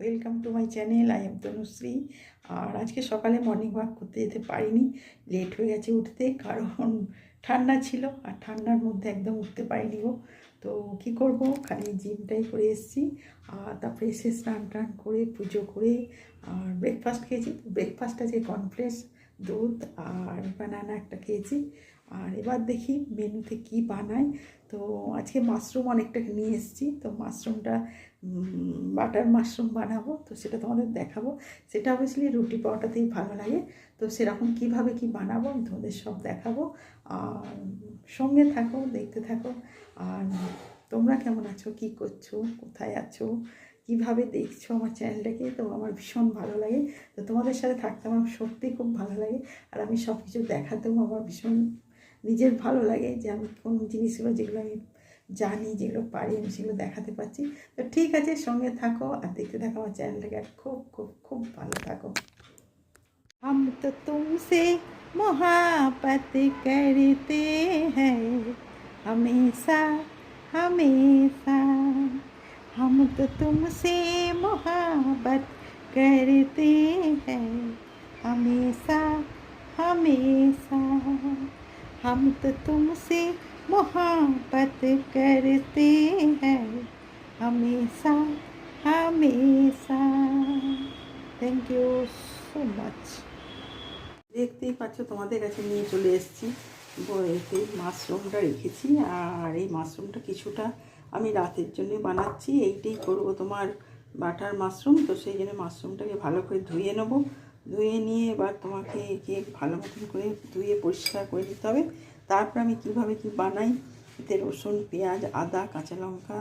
Welcome to my channel. I am Tanushree. আর আজকে সকালে মর্নিং ওয়াক করতে যেতে পারিনি, লেট হয়ে গেছে উঠতে, কারণ ঠান্ডা ছিল আর ঠান্ডার মধ্যে একদম উঠতে পারিনি গো। তো কী করব, খালি জিমটাই করে এসেছি। আর তারপরে এসে স্নান টান করে পুজো করে আর ব্রেকফাস্ট খেয়েছি। ব্রেকফাস্ট আছে কর্নফ্লেক্স, দুধ আর বানানা একটা খেয়েছি। আর এবার দেখি মেনুতে কি বানাই। তো আজকে মাশরুম অনেকটা নিয়ে এসেছি, তো মাশরুমটা বাটার মাশরুম বানাবো, তো সেটা তোমাদের দেখাবো। সেটা অবশ্যই রুটি পরোটাতেই ভালো লাগে। তো সেরকম কীভাবে কি বানাবো আমি তোমাদের সব দেখাবো। আর সঙ্গে থাকো, দেখতে থাকো। আর তোমরা কেমন আছো, কি করছো, কোথায় আছো, কিভাবে দেখছো আমার চ্যানেলটাকে, তো আমার ভীষণ ভালো লাগে। তো তোমাদের সাথে থাকতে আমার সত্যিই খুব ভালো লাগে। আর আমি সব কিছু দেখাতেও আমার ভীষণ নিজের ভালো লাগে, যে আমি কোন জিনিসগুলো যেগুলো আমি জানি, যেগুলো পারি, আমি সেগুলো দেখাতে পারছি। তো ঠিক আছে, সঙ্গে থাকো আর দেখতে থাকো আমার চ্যানেলটাকে, আর খুব খুব খুব ভালো থাকো। हम तो तुमसे मोहब्बत करते हैं हमेशा हमेशा। हम तो तुमसे मोहब्बत करते हैं हमेशा हमेशा। हम तो तुमसे मोहब्बत करते हैं हमेशा हमेशा। Thank you so much. দেখতেই পাচ্ছ, তোমাদের কাছে নিয়ে চলে এসেছি। বইতে মাশরুমটা রেখেছি, আর এই মাশরুমটা কিছুটা আমি রাতের জন্য বানাচ্ছি। এইটাই করবো তোমার বাটার মাশরুম। তো সেই জন্য মাশরুমটাকে ভালো করে ধুয়ে নেবো। ধুয়ে নিয়ে এবার তোমাকে একে ভালো মতন করে ধুয়ে পরিষ্কার করে নিতে হবে। তারপর আমি কীভাবে কি বানাই, এতে রসুন, পেঁয়াজ, আদা, কাঁচা লঙ্কা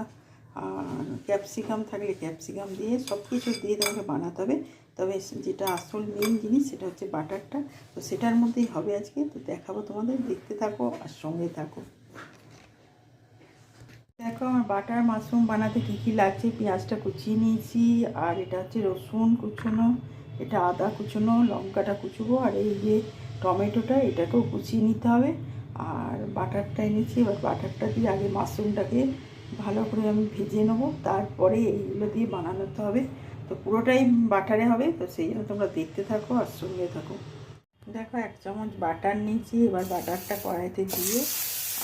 আর ক্যাপসিকাম থাকলে ক্যাপসিকাম দিয়ে সব কিছু দিয়ে তোমাকে বানাতে হবে। তবে যেটা আসল মেন জিনিস সেটা হচ্ছে বাটারটা, তো সেটার মধ্যেই হবে আজকে। তো দেখাবো তোমাদের, দেখতে থাকো আর সঙ্গে থাকো। দেখো আমার বাটার মাশরুম বানাতে কী কী লাগছে। পেঁয়াজটা কুচিয়ে নিয়েছি, আর এটা হচ্ছে রসুন কুচোনো, এটা আদা কুচোনো, লঙ্কাটা কুচোবো, আর এই যে টমেটোটা এটাকেও কুচিয়ে নিতে হবে। আর বাটারটা এনেছি, এবার বাটারটা দিয়ে আগে মাশরুমটাকে ভালো করে আমি ভেজে নেবো, তারপরে এইগুলো দিয়ে বানাতে হবে। তো পুরোটাই বাটারে হবে, তো সেই জন্য তোমরা দেখতে থাকো আর সঙ্গে থাকো। দেখো 1 চামচ বাটার নিয়েছি, এবার বাটারটা কড়াইতে দিয়ে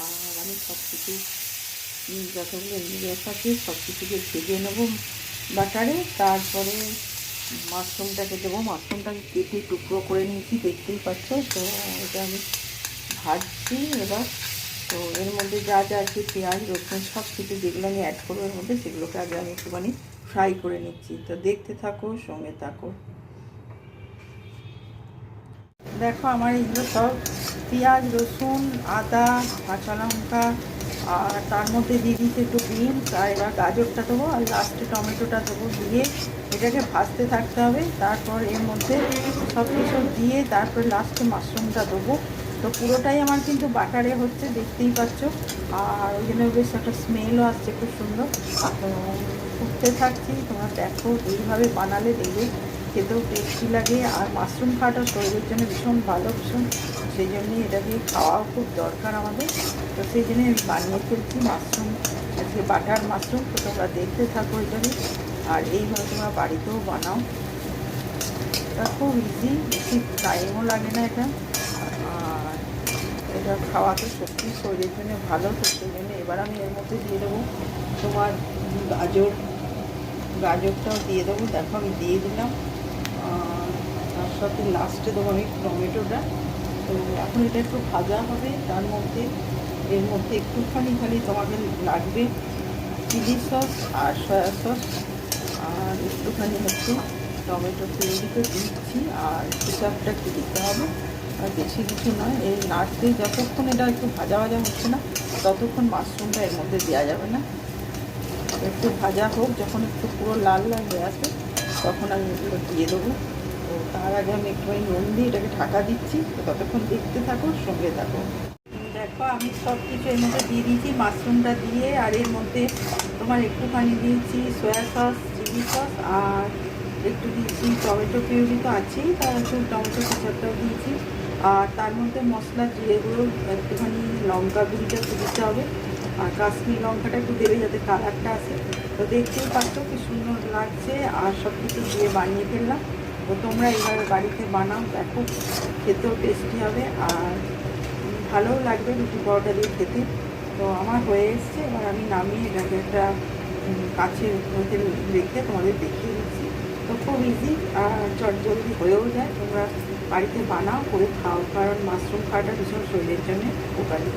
আর আমি সব কিছু যতগুলো ইনগ্রিডিয়েন্টস আছে সব কিছুকে ভেজে নেবো বাটারে। তারপরে মাশরুমটাকে দেবো। মাশরুমটাকে কেটে টুকরো করে নিয়েছি, দেখতেই পাচ্ছ। তো এটা আমি ভাজছি এবার। তো এর মধ্যে যা যা আছে পেঁয়াজ, রসুন সব কিছু যেগুলো আমি অ্যাড করবো এর মধ্যে, সেগুলোকে আগে আমি একটুখানি ফ্রাই করে নিচ্ছি। তো দেখতে থাকো, সঙ্গে থাকো। দেখো আমার এইগুলো সব পেঁয়াজ, রসুন, আদা, কাঁচা লঙ্কা, আর তার মধ্যে দিয়ে দিচ্ছি একটু বিনস, আর এবার গাজরটা দেবো, আর লাস্টে টমেটোটা দেবো। দিয়ে এটাকে ভাজতে থাকতে হবে। তারপর এর মধ্যে সব কিছু দিয়ে তারপরে লাস্টে মাশরুমটা দেবো। তো পুরোটাই আমার কিন্তু বাটারে হচ্ছে, দেখতেই পাচ্ছ। আর ওই জন্য বেশ একটা স্মেলও আসছে খুব সুন্দর। তো ফুটতে থাকছি, তোমরা দেখো এইভাবে বানালে দেখবে খেতেও টেস্টি লাগে। আর মাশরুম খাওয়াটা শরীরের জন্য ভীষণ ভালো, ভীষণ, সেই জন্যই এটা দিয়ে খাওয়াও খুব দরকার আমাদের। তো সেই জন্যই আমি বানিয়ে ফেলছি মাশরুম, আজকে বাটার মাশরুম। তো তোমরা দেখতে থাকো এটাকে, আর এইভাবে তোমরা বাড়িতেও বানাও। এটা খুব ইজি, বেশি টাইমও লাগে না এটা। আর এটা খাওয়া তো সত্যি শরীরের জন্য ভালো। তো সেই জন্য এবার আমি এর মধ্যে দিয়ে দেবো তোমার গাজরটাও দিয়ে দেবো। দেখো আমি দিয়ে দিলাম, তার সাথে লাস্টে দেবো আমি টমেটোটা। তো এখন এটা একটু ভাজা হবে। তার মধ্যে এর মধ্যে একটুখানি খালি তোমাকে লাগবে চিলি সস আর সয়া সস, আর একটুখানি হচ্ছে টমেটো পিউরিটা দিচ্ছি, আর কেচাপটা একটু দিতে হবে। আর বেশি কিছু নয়। এই নাড়তে যতক্ষণ এটা একটু ভাজা ভাজা হচ্ছে না, ততক্ষণ মাশরুমটা এর মধ্যে দেওয়া যাবে না। একটু ভাজা হোক, যখন একটু পুরো লাল লাল হয়ে আসবে তখন আমি এগুলো দিয়ে দেবো। তো তার আগে আমি একটুখানি নুন দিয়ে এটাকে ঢাকা দিচ্ছি। তো ততক্ষণ দেখতে থাকো, সঙ্গে থাকো। দেখো আমি সব কিছু এর মধ্যে দিয়ে দিয়েছি মাশরুমটা দিয়ে, আর এর মধ্যে তোমার একটুখানি দিয়েছি সয়া সস, চিলি সস, আর একটু দিয়েছি টমেটো পিউরি তো আছেই, তার একটু টমেটো কেচাপটাও দিয়েছি। আর তার মধ্যে মশলা জিরে গুঁড়ো, একটুখানি লঙ্কা গুঁড়িটা দিতে হবে, আর কাশ্মীর লঙ্কাটা একটু দেবে যাতে কালারটা আসে। তো দেখতেই পাচ্ছ কি সুন্দর লাগছে, আর সব কিছু দিয়ে বানিয়ে ফেললাম। তো তোমরা এইভাবে বাড়িতে বানাও, দেখো খেতেও টেস্টি হবে আর ভালোও লাগবে রুটি পরোটা দিয়ে খেতে। তো আমার হয়ে এসছে, এবার আমি নামিয়ে এটাকে একটা কাছের মধ্যে রেখে তোমাদের দেখিয়ে দিচ্ছি। তো খুব ইজি আর চটজলদি হয়েও যায়। তোমরা বাড়িতে বানাও, করে খাও, কারণ মাশরুম খাওয়াটা ভীষণ শরীরের জন্য উপকারী।